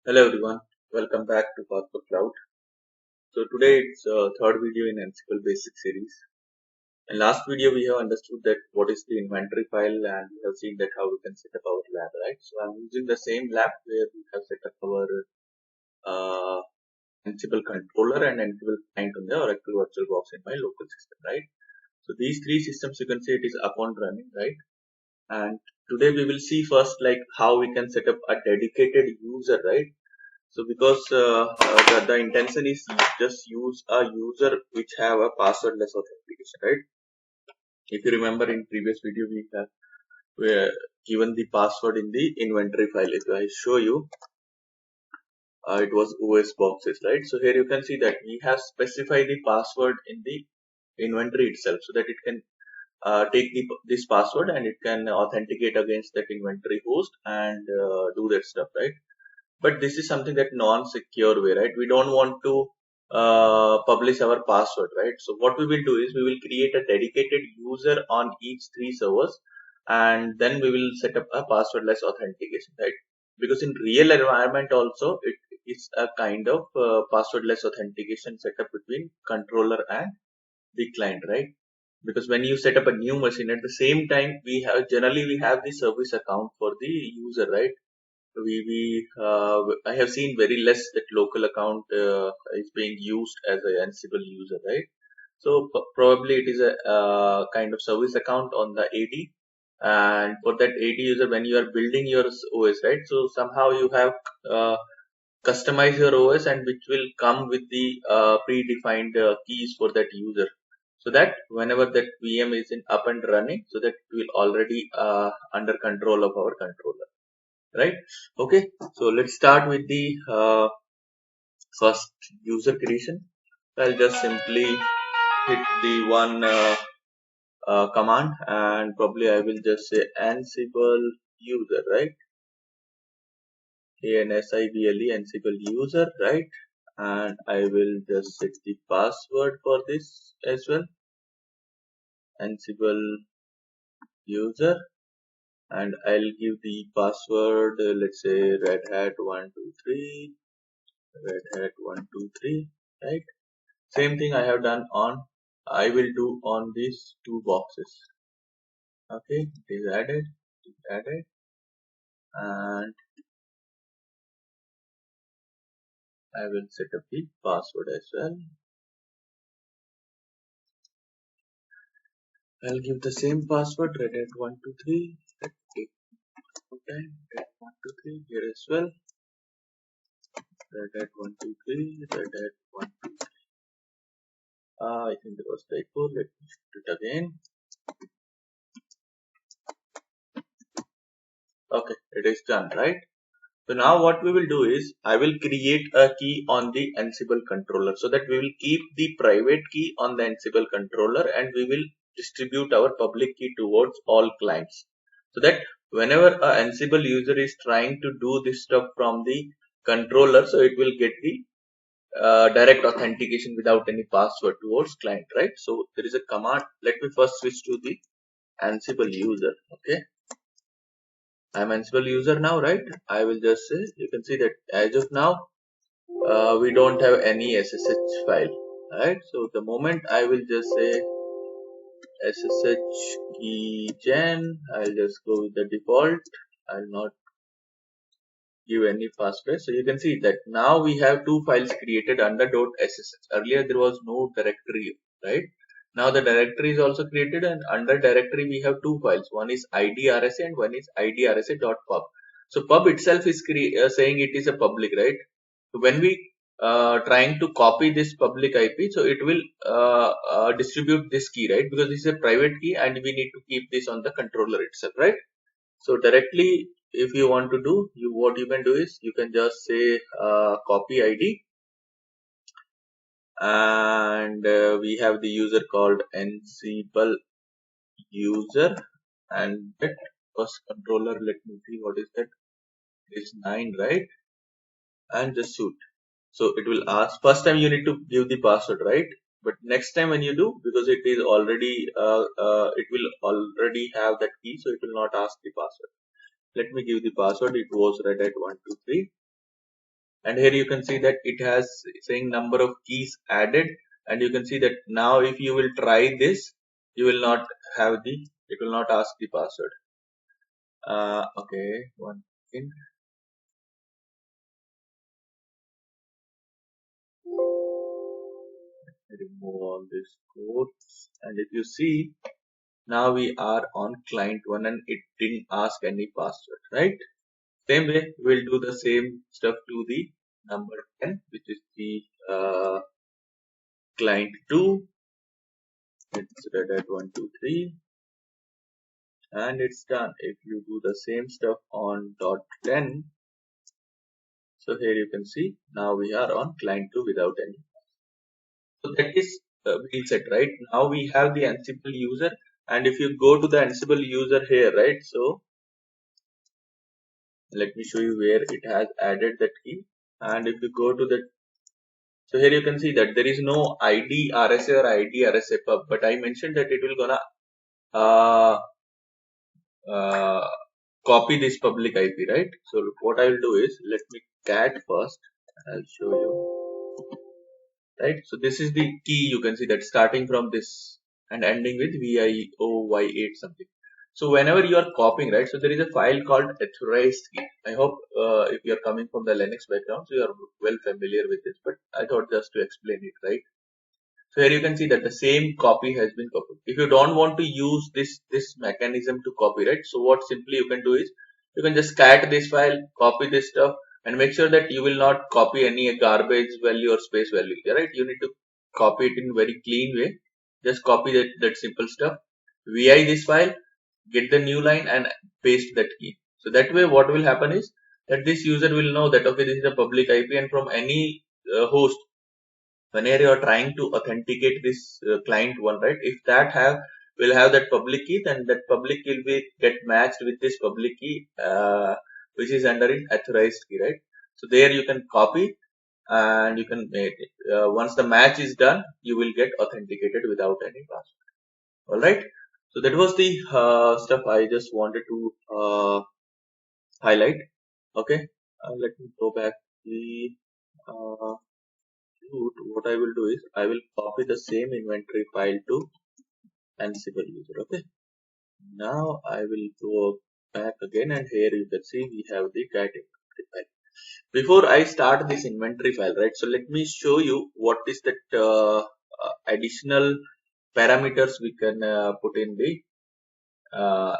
Hello everyone, welcome back to Path for Cloud. So today it's third video in Ansible basic series. In last video we have understood that what is the inventory file and we have seen that how we can set up our lab, right? So I'm using the same lab where we have set up our uh, Ansible controller and Ansible client on the Oracle VirtualBox in my local system, right? So these three systems you can see it is up and running, right? And today we will see first like how we can set up a dedicated user, right? So because the intention is just use a user which have a passwordless authentication, right? If you remember in previous video we have given the password in the inventory file. If I show you, it was OS boxes, right? So here you can see that we have specified the password in the inventory itself so that it can take this password and it can authenticate against that inventory host and do that stuff, right? But this is something that non-secure way, right? We don't want to publish our password, right? So what we will do is we will create a dedicated user on each three servers, and then we will set up a passwordless authentication, right? Because in real environment also it is a kind of passwordless authentication setup between controller and the client, right? Because when you set up a new machine at the same time, we have generally we have the service account for the user, right? I have seen very less that local account is being used as a Ansible user, right? So probably it is a kind of service account on the AD, and for that AD user, when you are building your OS, right? So somehow you have uh, customized your OS, and which will come with the predefined keys for that user, so that whenever that VM is in up and running, so that it will already under control of our controller, right? Okay, so let's start with the first user creation. I'll just simply hit the one command, and probably I will just say Ansible user, right? ANSIBLE Ansible user, right? And I will just set the password for this as well, Ansible user, and I'll give the password, let's say Red Hat 123, Red Hat 123, right? Same thing I have done on, I will do on these two boxes. Okay, it is added, and I will set up the password as well. I'll give the same password, redhat123. Okay, redhat123 here as well. Redhat123, redhat123. I think there was typo. Let me shoot it again. Okay, it is done, right? So now what we will do is I will create a key on the Ansible controller, so that we will keep the private key on the Ansible controller and we will distribute our public key towards all clients, so that whenever a Ansible user is trying to do this stuff from the controller, so it will get the direct authentication without any password towards client, right? So there is a command. Let me first switch to the Ansible user. Okay, I'm Ansible user now, right? I will just say, you can see that as of now, we don't have any SSH file, right? So the moment I will just say SSH key gen, I'll just go with the default. I'll not give any password. So you can see that now we have two files created under .ssh. Earlier there was no directory, right? Now the directory is also created, and under directory we have two files. One is idrasa and one is idrasa.pub. So pub itself is saying it is a public, right? So when we trying to copy this public IP, so it will distribute this key, right? Because this is a private key and we need to keep this on the controller itself, right? So directly, if you want to do, what you can do is you can just say copy ID, and we have the user called Ansible user, and that first controller. Let me see what is that. It's 9, right? And just shoot. So it will ask, first time you need to give the password, right? But next time when you do, because it is already it will already have that key, so it will not ask the password. Let me give the password. It was Red Hat 123. and here you can see that it has saying number of keys added, and you can see that now if you will try this, you will not have the, it will not ask the password. Okay, one second. Remove all these codes, and if you see, now we are on client 1 and it didn't ask any password, right? Same way, we'll do the same stuff to the number 10, which is the client 2. It's read at 123, and it's done. If you do the same stuff on dot 10, so here you can see now we are on client 2 without any. So that is being set, right? Now we have the Ansible user, and if you go to the Ansible user here, right? So let me show you where it has added that key. And if you go to the, so here you can see that there is no ID RSA or ID RSA pub, but I mentioned that it will gonna uh, uh, copy this public IP, right? So what I will do is, let me cat first. I'll show you, right? So this is the key. You can see that starting from this and ending with VIOY8 something. So whenever you are copying, right? So there is a file called authorized key. I hope if you are coming from the Linux background, so you are well familiar with this. But I thought just to explain it, right? So here you can see that the same copy has been copied. If you don't want to use this mechanism to copy, right? So what simply you can do is, you can just cat this file, copy this stuff, and make sure that you will not copy any garbage value or space value, right? You need to copy it in very clean way. Just copy that simple stuff, vi this file, get the new line and paste that key. So that way what will happen is that this user will know that okay, this is a public IP, and from any host, whenever you are trying to authenticate this client one, right? If that will have that public key, then that public key will be get matched with this public key, which is under an authorized key, right? So there you can copy and you can make it. Once the match is done, you will get authenticated without any password. All right. So that was the stuff I just wanted to highlight. Okay. Let me go back to the uh, what I will do is I will copy the same inventory file to Ansible user. Okay. Now I will go back again, and here you can see we have the cat inventory file. Before I start this inventory file, right? So let me show you what is that additional parameters we can put in the uh,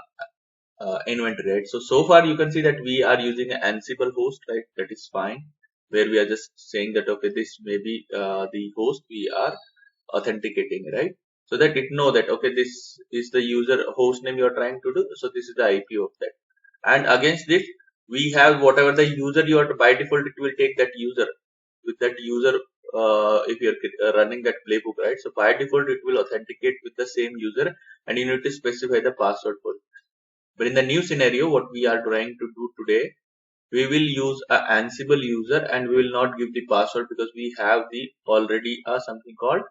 inventory, right? So far you can see that we are using an Ansible host, right? That is fine. Where we are just saying that okay, this may be the host we are authenticating, right? So that it know that okay, this is the user host name you are trying to do. So this is the IP of that. And against this, we have whatever the user you are, by default it will take that user. With that user, if you are running that playbook, right? So by default it will authenticate with the same user, and you need to specify the password for it. But in the new scenario, what we are trying to do today, we will use a Ansible user and we will not give the password, because we have the already something called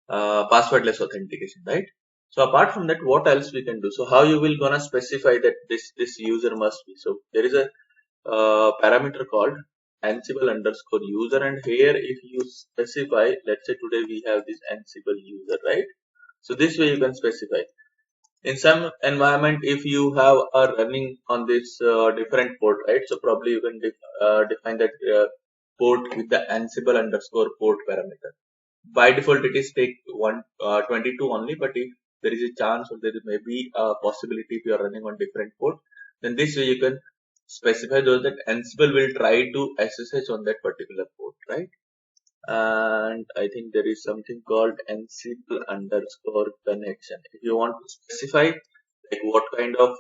passwordless authentication, right? So apart from that, what else we can do? So how you will gonna specify that this user must be? So there is a parameter called Ansible underscore user, and here if you specify, let's say today we have this Ansible user, right? So this way you can specify. In some environment, if you have a running on this different port, right? So probably you can define that port with the Ansible underscore port parameter. By default it is take 122 only, but if there is a chance or there may be a possibility if you are running on different port, then this way you can specify those that Ansible will try to SSH on that particular port, right? And I think there is something called Ansible underscore connection. If you want to specify like what kind of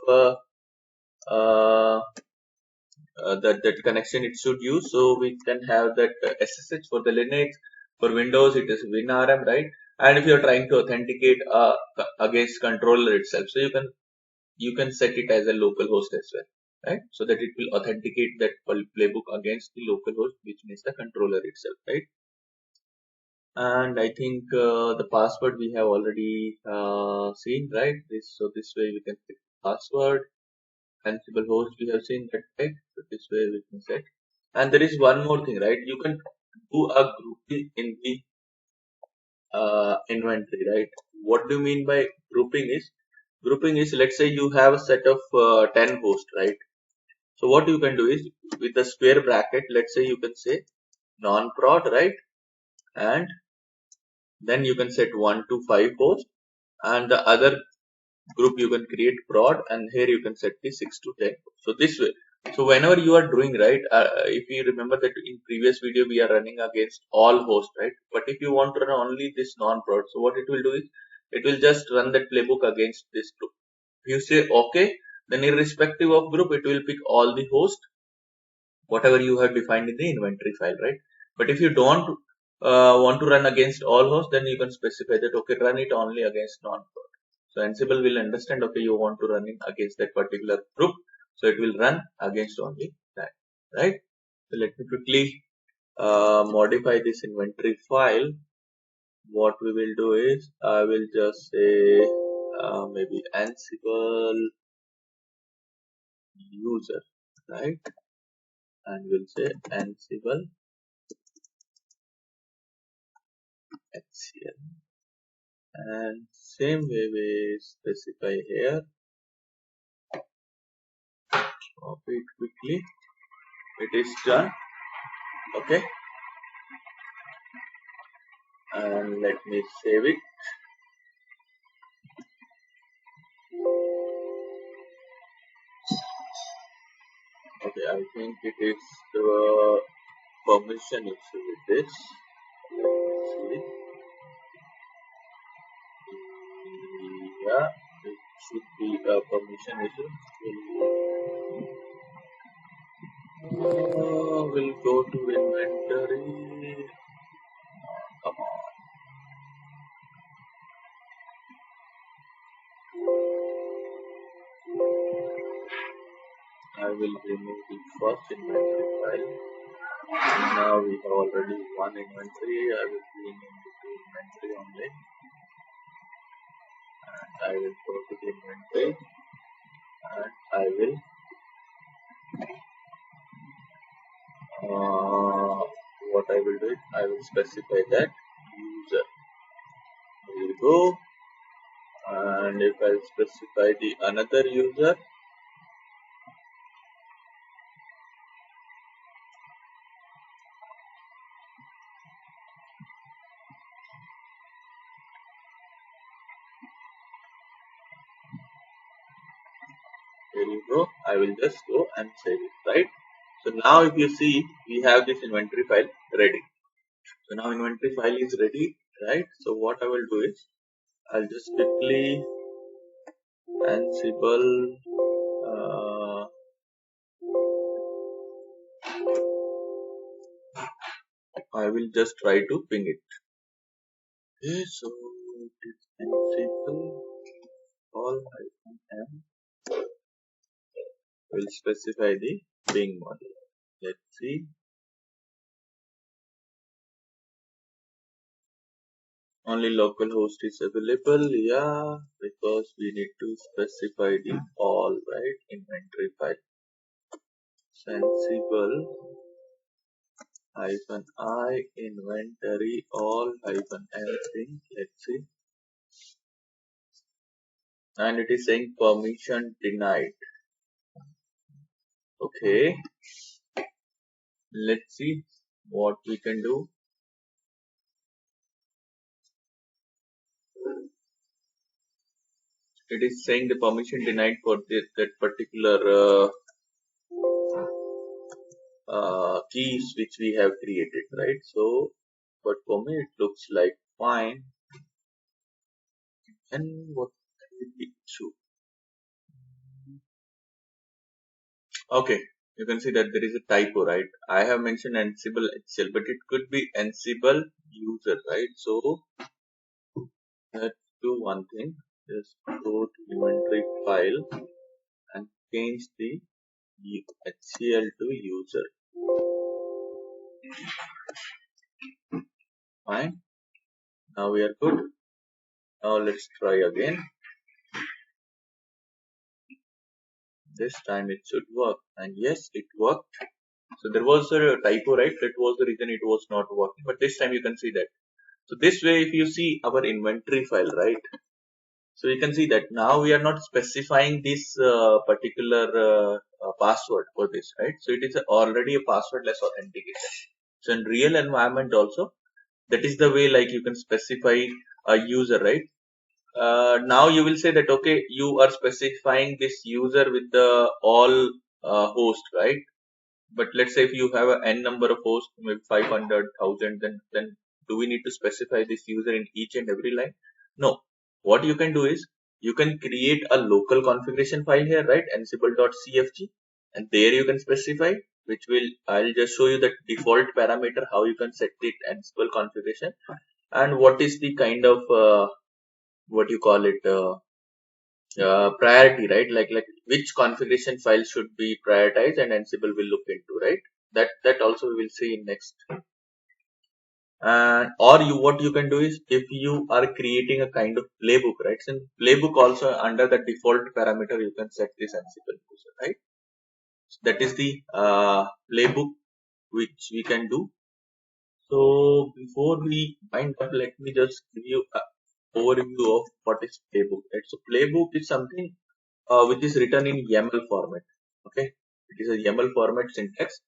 uh, that connection it should use, so we can have that SSH for the Linux. For Windows it is WinRM, right? And if you are trying to authenticate against controller itself, so you can set it as a local host as well, right? So that it will authenticate that playbook against the local host, which means the controller itself, right? And I think the password we have already seen, right? This way we can set password. Ansible host we have seen that, right? So this way we can set. And there is one more thing, right? You can do a grouping in the inventory, right? What do you mean by grouping is? Grouping is, let's say you have a set of 10 hosts, right? So what you can do is with a square bracket, let's say you can say non-prod, right? And then you can set 1 to 5 hosts, and the other group you can create prod, and here you can set the 6 to 10. So this way, so whenever you are doing, right, if you remember that in previous video we are running against all hosts, right? But if you want to run only this non-prod, so what it will do is it will just run that playbook against this group. If you say okay, then irrespective of group it will pick all the hosts whatever you have defined in the inventory file, right? But if you don't want to run against all hosts, then you can specify that okay, run it only against non-prod. So Ansible will understand, okay, you want to run it against that particular group, so it will run against only that, right? So let me quickly modify this inventory file. What we will do is I will just say maybe Ansible user, right? And we'll say Ansible HCL. And same way we specify here, copy it quickly. It is done. Okay, and let me save it. Okay, I think it is the permission issue with this. Let me see. Yeah, it should be a permission issue. We'll go to inventory. Come on. I will remove the first inventory file. Now we have already one inventory. I will rename it to inventory only. And I will go to the inventory and I will what I will do is I will specify that user. Here you go. And if I specify the another user, here you go. I will just go and save it, right? So now if you see, we have this inventory file ready. So now inventory file is ready, right? So what I will do is I'll just quickly Ansible I will just try to ping it. Okay, so it is Ansible all -m will specify the ping model. Let's see. Only localhost is available, yeah, because we need to specify the all, right? Inventory file. Sensible -I inventory all -m. Let's see. And it is saying permission denied. Okay, let's see what we can do. It is saying the permission denied for that particular keys which we have created, right? So, but for me it looks like fine. And what is the issue? Okay, you can see that there is a typo, right? I have mentioned Ansible HCL, but it could be Ansible user, right? So let's do one thing. Just go to inventory file and change the HCL to user. Fine. Now we are good. Now let's try again. This time it should work. And yes, it worked. So there was a typo, right? That was the reason it was not working. But this time you can see that. So this way, if you see our inventory file, right? So you can see that now we are not specifying this particular password for this, right? So it is already a passwordless authentication. So in real environment also, that is the way like you can specify a user, right? Now you will say that okay, you are specifying this user with the all host, right? But let's say if you have a n number of hosts, maybe 500,000, then do we need to specify this user in each and every line? No. What you can do is you can create a local configuration file here, right? Ansible.cfg, and there you can specify, which will I'll just show you the default parameter how you can set the Ansible configuration and what is the kind of what you call it priority, right? Like which configuration file should be prioritized, and Ansible will look into, right? That also we will see in next. And or you what you can do is if you are creating a kind of playbook, right? So in playbook also under the default parameter you can set this Ansible user, right? So that is the playbook which we can do. So before we wind up, let me just give you a overview of what is playbook, right? So playbook is something which is written in YAML format. Okay, it is a YAML format syntax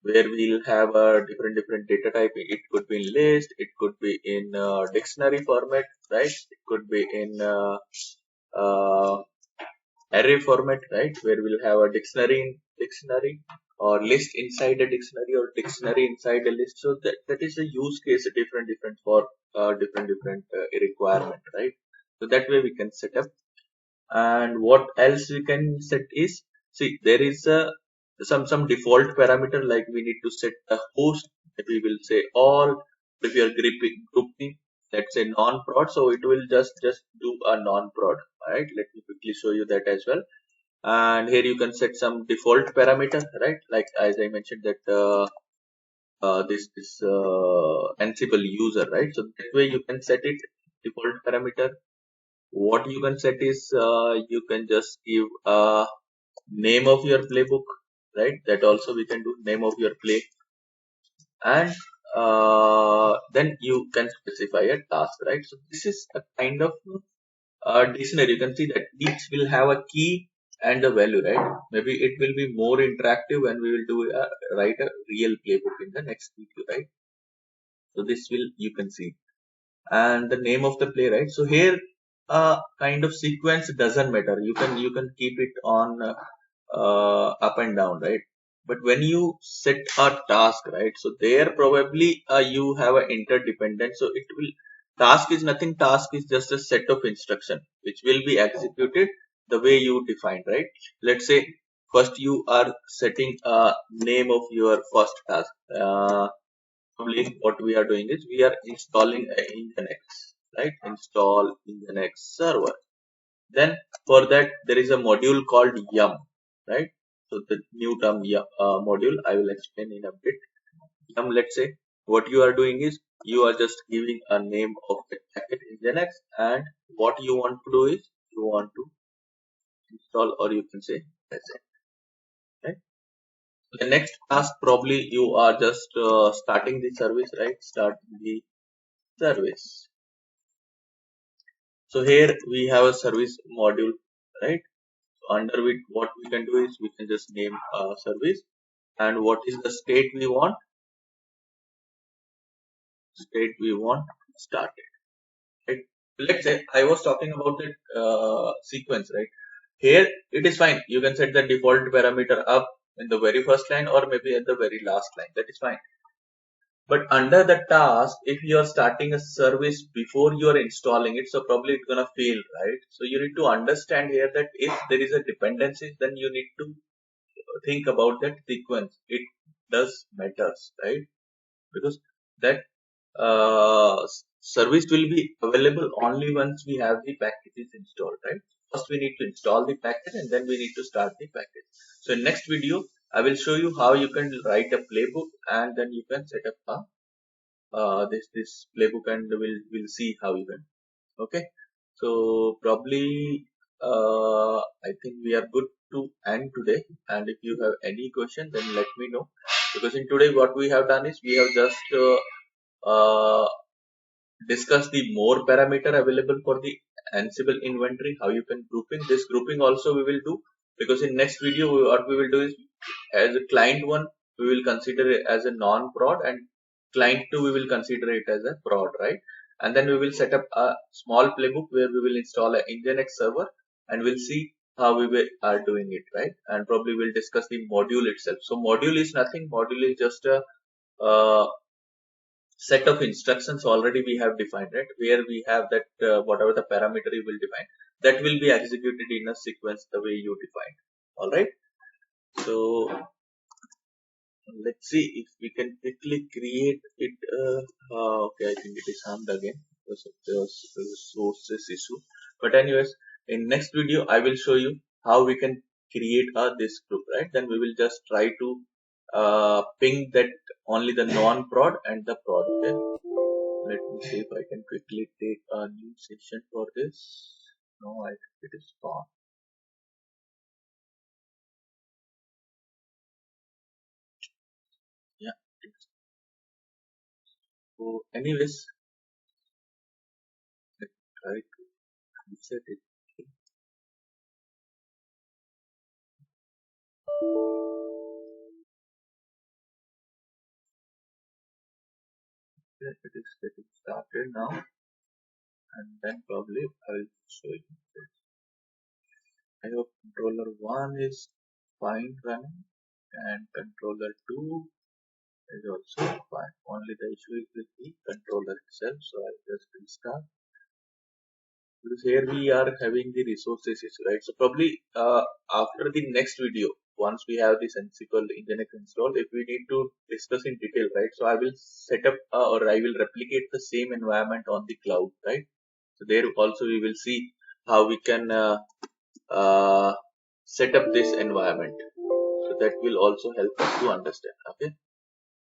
where we'll have a different data type. It could be in list, it could be in dictionary format, right? It could be in uh, array format, right? Where we'll have a dictionary or list inside a dictionary or dictionary inside a list. So that is a use case different for different requirement, right? So that way we can set up. And what else we can set is, see, there is a some default parameter like we need to set a host. If we will say all, if you are grouping, let's say non-prod, so it will just do a non-prod, right? Let me quickly show you that as well. And here you can set some default parameter, right? Like as I mentioned that this Ansible user, right? So that way you can set it default parameter. What you can set is you can just give a name of your playbook, right? That also we can do, name of your play, and then you can specify a task, right? So this is a kind of dictionary. You can see that each will have a key and a value, right? Maybe it will be more interactive when we will do write a real playbook in the next video, right? So this will you can see, and the name of the play, right? So here kind of sequence doesn't matter. You can keep it on up and down, right? But when you set a task, right? So there probably you have an interdependence. So it will task is nothing. Task is just a set of instruction which will be executed the way you defined, right? Let's say first you are setting a name of your first task. Probably what we are doing is we are installing a Nginx, right? Install Nginx server. Then for that there is a module called yum, right? So the new term yum, module I will explain in a bit. Yum, let's say what you are doing is you are just giving a name of the packet Nginx, and what you want to do is you want to install, or you can say that's it, right? The next task probably you are just starting the service, right? Starting the service. So here we have a service module, right? So under which what we can do is we can just name a service, and what is the state we want? State we want started, right? Let's say I was talking about the sequence, right? Here it is fine. You can set the default parameter up in the very first line or maybe at the very last line. That is fine. But under the task, if you are starting a service before you are installing it, so probably it's gonna fail, right? So you need to understand here that if there is a dependency, then you need to think about that sequence. It does matters, right? Because that service will be available only once we have the packages installed, right? First we need to install the package and then we need to start the package. So in next video, I will show you how you can write a playbook and then you can set up a this playbook, and we'll see how you can. Okay, so probably I think we are good to end today, and if you have any question then let me know. Because in today what we have done is we have just discuss the more parameter available for the Ansible inventory, how you can grouping. This grouping also we will do, because in next video what we will do is, as a client one we will consider it as a non-prod, and client two we will consider it as a prod, right? And then we will set up a small playbook where we will install a Nginx server, and we'll see how are doing it, right? And probably we'll discuss the module itself. So module is nothing. Module is just a uh, set of instructions already we have defined, right? Where we have that whatever the parameter you will define, that will be executed in a sequence the way you defined. All right. So let's see if we can quickly create it. Okay, I think it is harmed again because of the resources issue. But anyways, in next video I will show you how we can create this group, right? Then we will just try to ping that only the non-prod and the prod. Okay. Let me see if I can quickly take a new session for this. No, I think it is gone. Yeah. So, anyways, let's try to reset it. Okay, it is getting started now, and then probably I will show you this. I hope controller 1 is fine running, and controller 2 is also fine. Only the issue is with the controller itself, so I'll just restart. Because here we are having the resources issue, right? So probably after the next video, once we have this Ansible Nginx installed, if we need to discuss in detail, right? So I will set up or I will replicate the same environment on the cloud, right? So there also we will see how we can uh, set up this environment. So that will also help us to understand. Okay,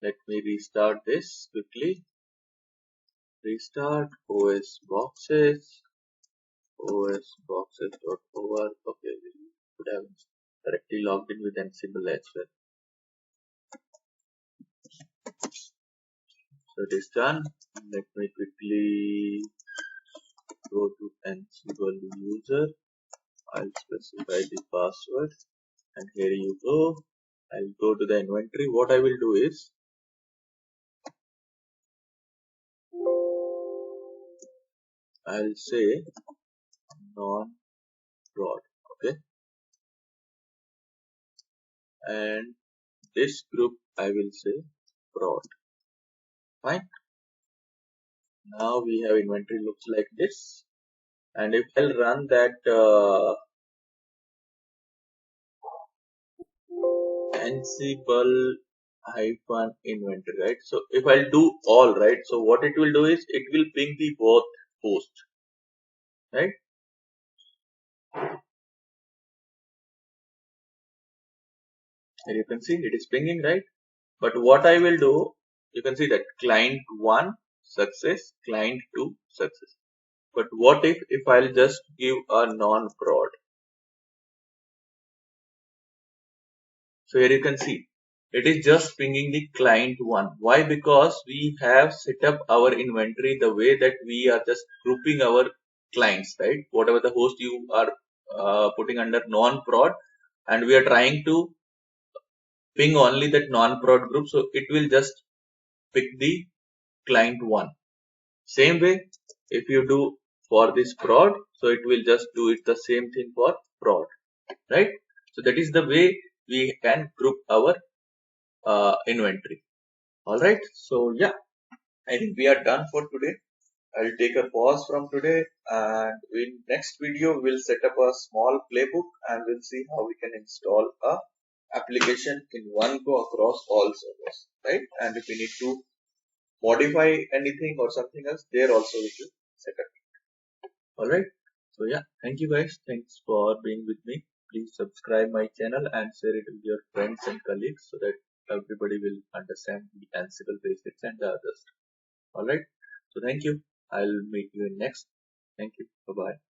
let me restart this quickly. Restart OS boxes. osboxes.org. Okay, we could have directly logged in with Ansible as well. So it is done. Let me quickly go to Ansible user. I'll specify the password, and here you go. I'll go to the inventory. What I will do is I'll say non-prod. Okay, and this group I will say prod. Fine. Now we have inventory looks like this, and if I'll run that Ansible hyphen inventory, right? So if I'll do all, right? So what it will do is it will ping the both host, right? And you can see it is pinging, right? But what I will do, you can see that client 1 success, client 2 success. But what if I'll just give a non-prod? So here you can see it is just pinging the client 1. Why? Because we have set up our inventory the way that we are just grouping our clients, right? Whatever the host you are putting under non-prod, and we are trying to ping only that non-prod group, so it will just pick the client 1. Same way, if you do for this prod, so it will just do it the same thing for prod, right? So that is the way we can group our inventory. All right. So yeah, I think we are done for today. I'll take a pause from today, and in next video we'll set up a small playbook and we'll see how we can install a application in one go across all servers, right? And if we need to modify anything or something else, there also we will set up. All right. So yeah, thank you guys. Thanks for being with me. Please subscribe my channel and share it with your friends and colleagues so that everybody will understand the Ansible basics and the others. All right. So thank you. I'll meet you in next. Thank you. Bye bye.